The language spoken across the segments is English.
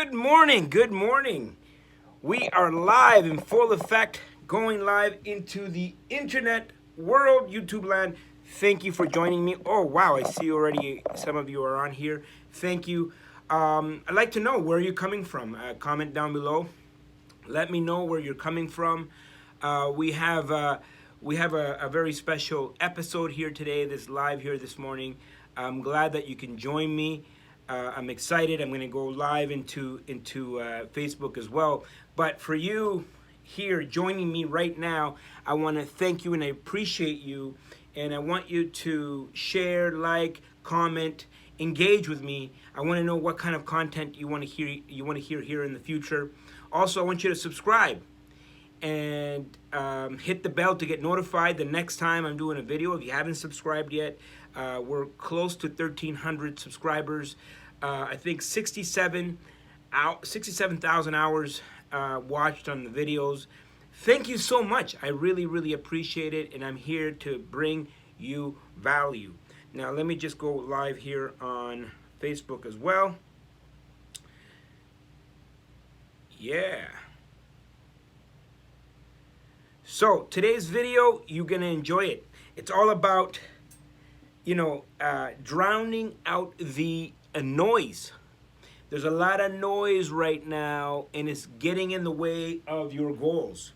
Good morning, good morning. We are live in full effect, going live into the internet world, YouTube land. Thank you for joining me. Oh, wow, I see already some of you are on here. Thank you. I'd like to know where you're coming from. Comment down below. Let me know where you're coming from. We have a very special episode here today. This live here this morning. I'm glad that you can join me. I'm excited. I'm going to go live into Facebook as well. But for you here joining me right now, I want to thank you and I appreciate you. And I want you to share, like, comment, engage with me. I want to know what kind of content you want to hear. You want to hear here in the future. Also, I want you to subscribe and hit the bell to get notified the next time I'm doing a video. If you haven't subscribed yet, we're close to 1,300 subscribers. I think 67,000 hours watched on the videos. Thank you so much. I really, really appreciate it, and I'm here to bring you value. Now, let me just go live here on Facebook as well. Yeah. So today's video, you're gonna enjoy it. It's all about, drowning out the noise. There's a lot of noise right now, and it's getting in the way of your goals.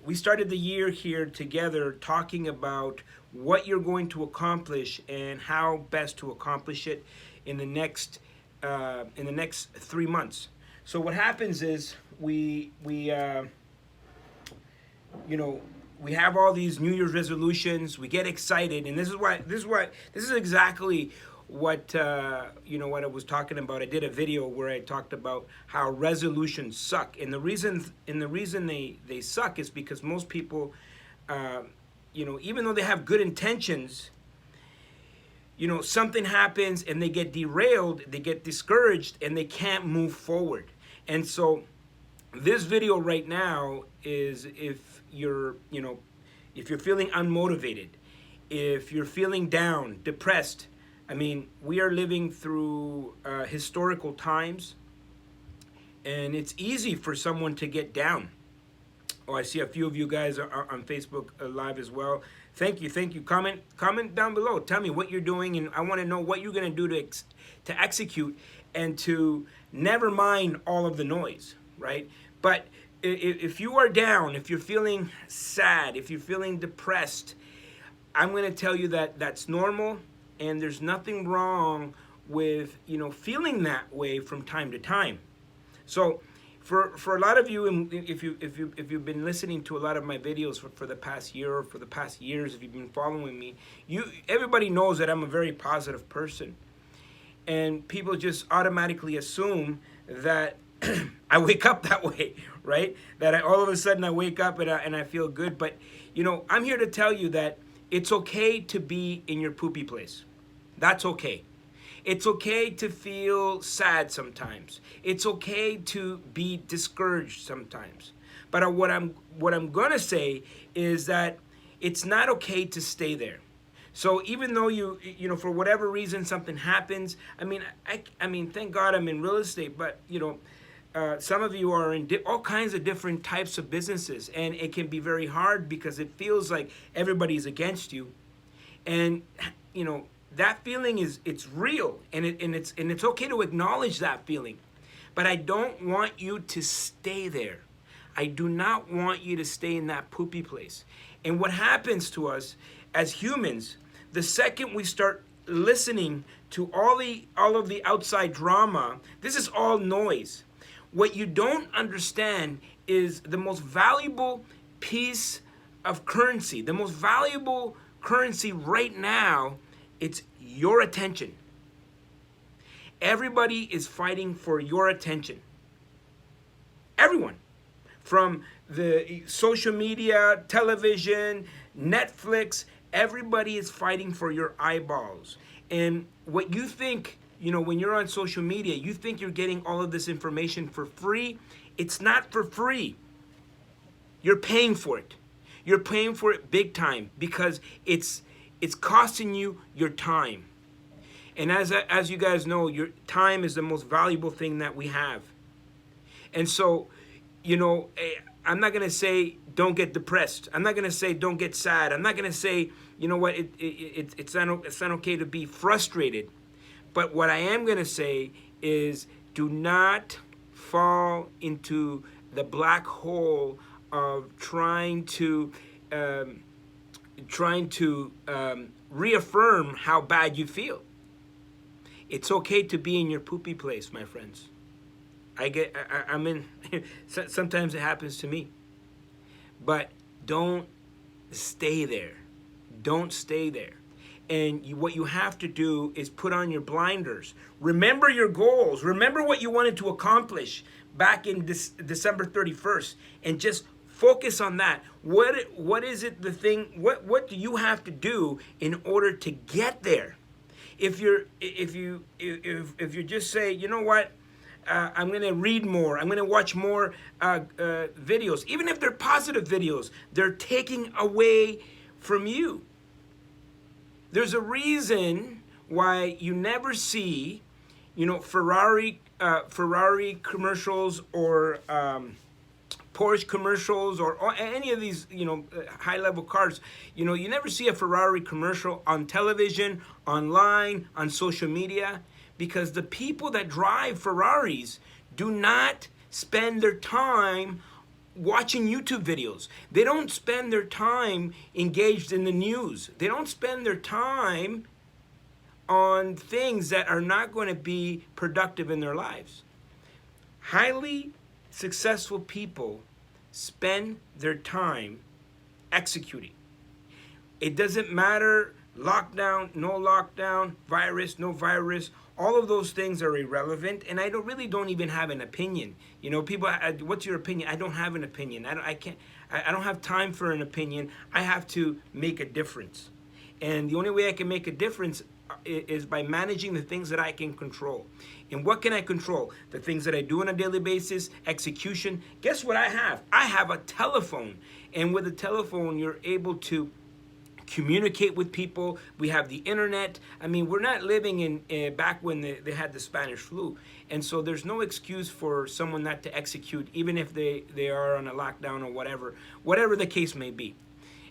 We started the year here together talking about what you're going to accomplish and how best to accomplish it in the next 3 months. So what happens is we have all these New Year's resolutions. We get excited, and this is exactly what what I was talking about. I did a video where I talked about how resolutions suck, and the reason they suck is because most people, even though they have good intentions, something happens and they get derailed, they get discouraged, and they can't move forward. And so this video right now is if you're feeling unmotivated, if you're feeling down, depressed. I mean, we are living through historical times, and it's easy for someone to get down. Oh, I see a few of you guys are on Facebook Live as well. Thank you. Comment down below. Tell me what you're doing, and I want to know what you're going to do to execute and to never mind all of the noise, right? But if you are down, if you're feeling sad, if you're feeling depressed, I'm going to tell you that that's normal, and there's nothing wrong with feeling that way from time to time. So for a lot of you, and if you've been listening to a lot of my videos for the past year or for the past years, if you've been following me, everybody knows that I'm a very positive person, and people just automatically assume that I wake up that way, right? That all of a sudden I wake up and I feel good. But I'm here to tell you that it's okay to be in your poopy place. That's okay. It's okay to feel sad sometimes. It's okay to be discouraged sometimes. But what I'm gonna say is that it's not okay to stay there. So even though you for whatever reason something happens, I mean, thank God I'm in real estate, but some of you are in all kinds of different types of businesses, and it can be very hard because it feels like everybody's against you, and that feeling it's real, and it's okay to acknowledge that feeling, but I don't want you to stay there. I do not want you to stay in that poopy place. And what happens to us as humans, the second we start listening to all of the outside drama, this is all noise. What you don't understand is the most valuable piece of currency, the most valuable currency right now, it's your attention. Everybody is fighting for your attention. Everyone. From the social media, television, Netflix, everybody is fighting for your eyeballs. And what you think, when you're on social media, you think you're getting all of this information for free. It's not for free. You're paying for it. You're paying for it big time because it's costing you your time. And as you guys know, your time is the most valuable thing that we have. And so, I'm not going to say don't get depressed. I'm not going to say don't get sad. I'm not going to say, you know what, it's not okay to be frustrated. But what I am going to say is do not fall into the black hole of trying to reaffirm how bad you feel. It's okay to be in your poopy place, my friends. I'm in, sometimes it happens to me. But don't stay there. Don't stay there. And what you have to do is put on your blinders. Remember your goals. Remember what you wanted to accomplish back in December 31st. And just focus on that. What is it, the thing, what do you have to do in order to get there? If you just say, you know what, I'm going to read more, I'm going to watch more videos, even if they're positive videos, they're taking away from you. There's a reason why you never see, Ferrari commercials or Porsche commercials or any of these, high-level cars. You never see a Ferrari commercial on television, online, on social media, because the people that drive Ferraris do not spend their time watching YouTube videos. They don't spend their time engaged in the news. They don't spend their time on things that are not going to be productive in their lives. Highly successful people spend their time executing. It doesn't matter, lockdown, no lockdown, virus, no virus. All of those things are irrelevant, and I really don't even have an opinion. People, what's your opinion? I don't have an opinion. I don't have time for an opinion. I have to make a difference. And the only way I can make a difference is by managing the things that I can control. And what can I control? The things that I do on a daily basis, execution. Guess what I have? I have a telephone. And with a telephone, you're able to communicate with people. We have the internet. I mean, we're not living in back when they had the Spanish flu. And so there's no excuse for someone not to execute, even if they are on a lockdown or whatever the case may be.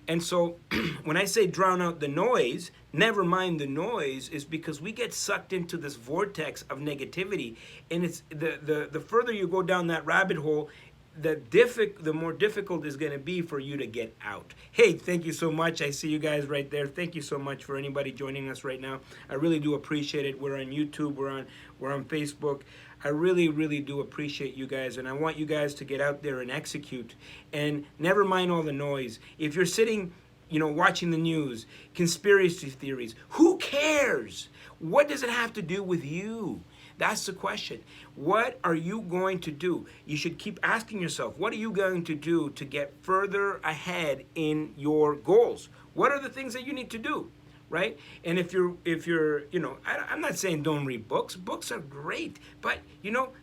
And so when I say drown out the noise, never mind the noise, is because we get sucked into this vortex of negativity. And it's the further you go down that rabbit hole, the more difficult it's going to be for you to get out. Hey, thank you so much. I see you guys right there. Thank you so much for anybody joining us right now. I really do appreciate it. We're on YouTube. We're on Facebook. I really, really do appreciate you guys, and I want you guys to get out there and execute. And never mind all the noise. If you're sitting, watching the news, conspiracy theories, who cares? What does it have to do with you? That's the question. What are you going to do? You should keep asking yourself, what are you going to do to get further ahead in your goals? What are the things that you need to do? Right? And if you're, I'm not saying don't read books. Books are great, but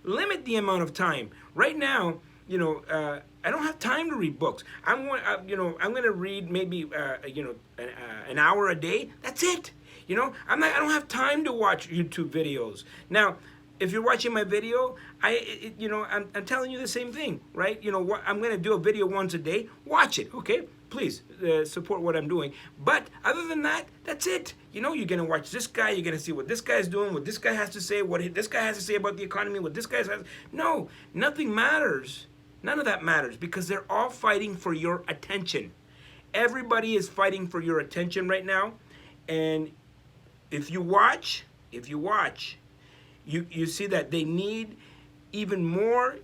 limit the amount of time. Right now, I don't have time to read books. I'm going to read maybe, an hour a day. That's it. I don't have time to watch YouTube videos. Now, if you're watching my video, I'm telling you the same thing, right? I'm going to do a video once a day. Watch it, okay? Please support what I'm doing. But other than that, that's it. You're going to watch this guy. You're going to see what this guy's doing, what this guy has to say, what this guy has to say about the economy, what this guy has. No, nothing matters. None of that matters because they're all fighting for your attention. Everybody is fighting for your attention right now. And if you watch, you see that they need even more.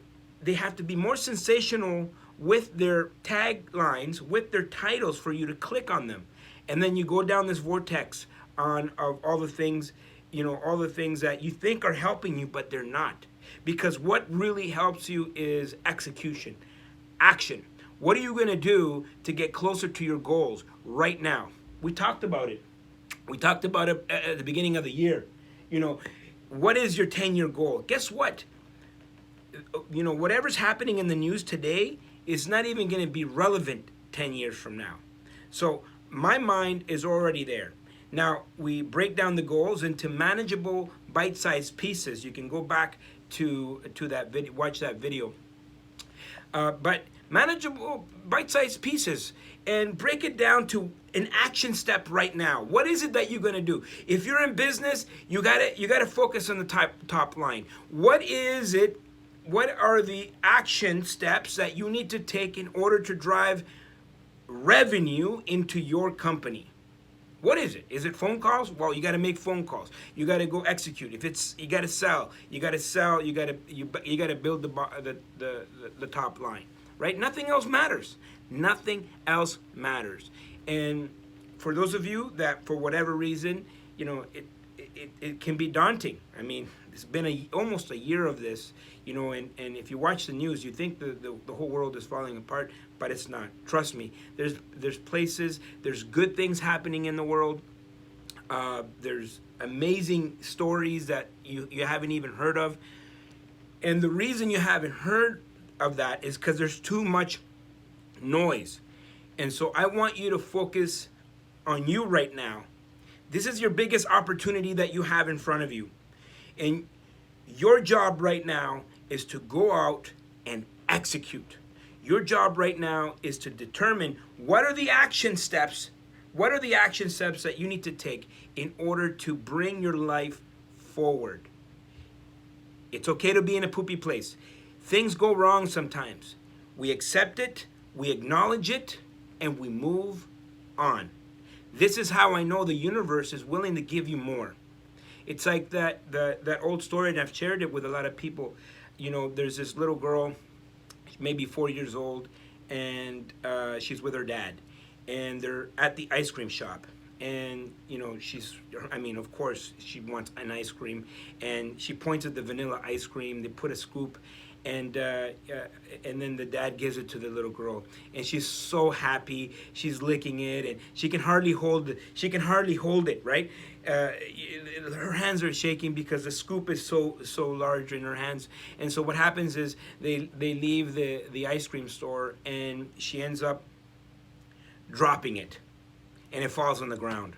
They have to be more sensational with their taglines, with their titles for you to click on them. And then you go down this vortex of all the things, all the things that you think are helping you, but they're not. Because what really helps you is execution, action. What are you going to do to get closer to your goals right now? We talked about it. We talked about it at the beginning of the year. What is your 10-year goal? Guess what? Whatever's happening in the news today is not even going to be relevant 10 years from now. So my mind is already there. Now, we break down the goals into manageable bite-sized pieces. You can go back to that video, watch that video. But manageable bite-sized pieces, and break it down to an action step right now. What is it that you're going to do? If you're in business, you gotta focus on the top line. What is it? What are the action steps that you need to take in order to drive revenue into your company? What is it? Is it phone calls? Well, you got to make phone calls. You got to go execute. If it's, you got to sell. You got to sell. You got to build the top line, right? Nothing else matters. Nothing else matters. And for those of you that, for whatever reason, it can be daunting. I mean, it's been almost a year of this, and if you watch the news, you think the whole world is falling apart, but it's not. Trust me. There's places, there's good things happening in the world. There's amazing stories that you haven't even heard of. And the reason you haven't heard of that is because there's too much noise. And so I want you to focus on you right now. This is your biggest opportunity that you have in front of you. And your job right now is to go out and execute. Your job right now is to determine what are the action steps that you need to take in order to bring your life forward. It's okay to be in a poopy place. Things go wrong sometimes. We accept it, we acknowledge it, and we move on. This is how I know the universe is willing to give you more. It's like that old story, and I've shared it with a lot of people. There's this little girl, maybe 4 years old, and she's with her dad. And they're at the ice cream shop. And, of course, she wants an ice cream. And she points at the vanilla ice cream. They put a scoop. And then the dad gives it to the little girl, and she's so happy. She's licking it, and she can hardly hold it. Right? Her hands are shaking because the scoop is so large in her hands. And so what happens is they leave the ice cream store, and she ends up dropping it, and it falls on the ground.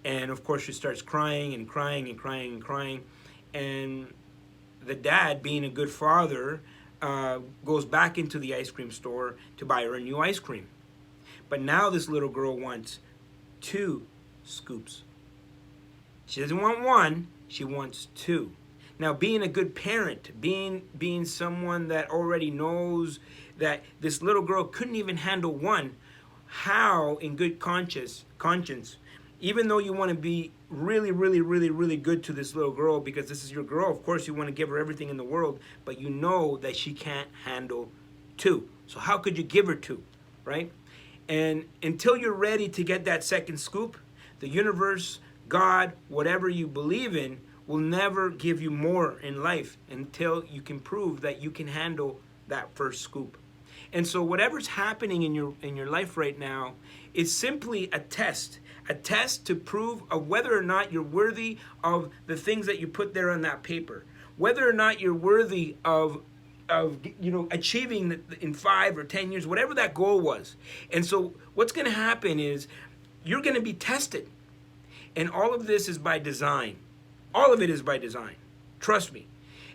And of course, she starts crying and crying and crying and crying, and the dad, being a good father, goes back into the ice cream store to buy her a new ice cream. But now this little girl wants 2 scoops. She doesn't want 1, she wants 2. Now, being a good parent, being someone that already knows that this little girl couldn't even handle 1, how in good conscience, even though you want to be really, really, really, really good to this little girl because this is your girl, of course you want to give her everything in the world, but you know that she can't handle 2. So how could you give her 2, right? And until you're ready to get that second scoop, the universe, God, whatever you believe in, will never give you more in life until you can prove that you can handle that first scoop. And so whatever's happening in your life right now is simply a test to prove of whether or not you're worthy of the things that you put there on that paper, whether or not you're worthy of achieving in 5 or 10 years, whatever that goal was. And so what's going to happen is you're going to be tested. And all of this is by design. All of it is by design. Trust me.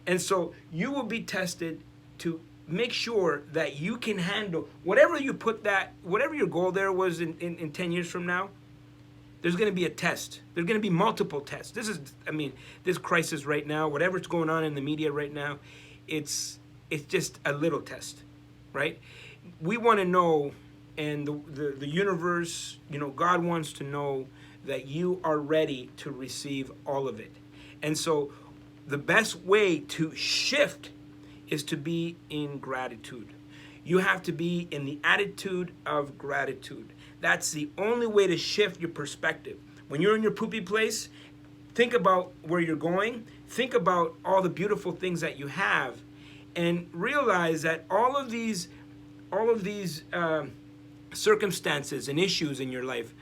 And so you will be tested to make sure that you can handle whatever your goal there was in 10 years from now. There's going to be a test. There's going to be multiple tests. This crisis right now, whatever's going on in the media right now, it's just a little test, right? We want to know, and the universe, God wants to know that you are ready to receive all of it. And so the best way to shift is to be in gratitude. You have to be in the attitude of gratitude. That's the only way to shift your perspective. When you're in your poopy place, think about where you're going. Think about all the beautiful things that you have, and realize that all of these circumstances and issues in your life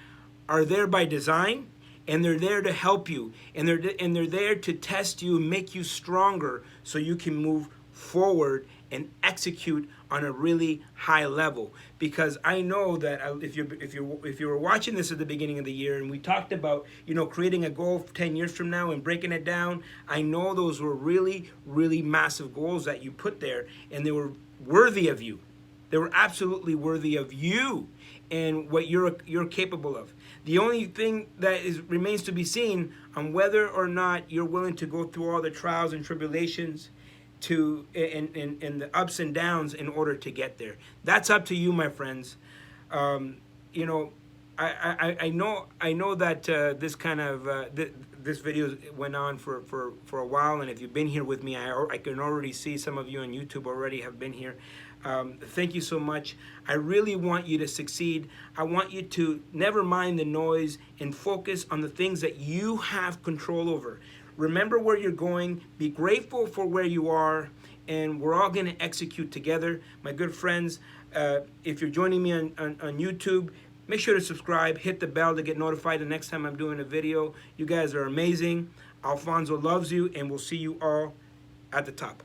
are there by design, and they're there to help you, and they're there to test you and make you stronger so you can move forward and execute on a really high level. Because I know that if you were watching this at the beginning of the year and we talked about, you know, creating a goal for 10 years from now and breaking it down, I know those were really, really massive goals that you put there, and they were worthy of you. They were absolutely worthy of you and what you're capable of. The only thing that remains to be seen on whether or not you're willing to go through all the trials and tribulations and the ups and downs in order to get there. That's up to you, my friends. You know, I know that this kind of this video went on for a while, and if you've been here with me, I can already see some of you on YouTube already have been here. Thank you so much. I really want you to succeed. I want you to never mind the noise and focus on the things that you have control over. Remember where you're going. Be grateful for where you are, and we're all going to execute together. My good friends, if you're joining me on YouTube, make sure to subscribe, hit the bell to get notified the next time I'm doing a video. You guys are amazing. Alfonso loves you, and we'll see you all at the top.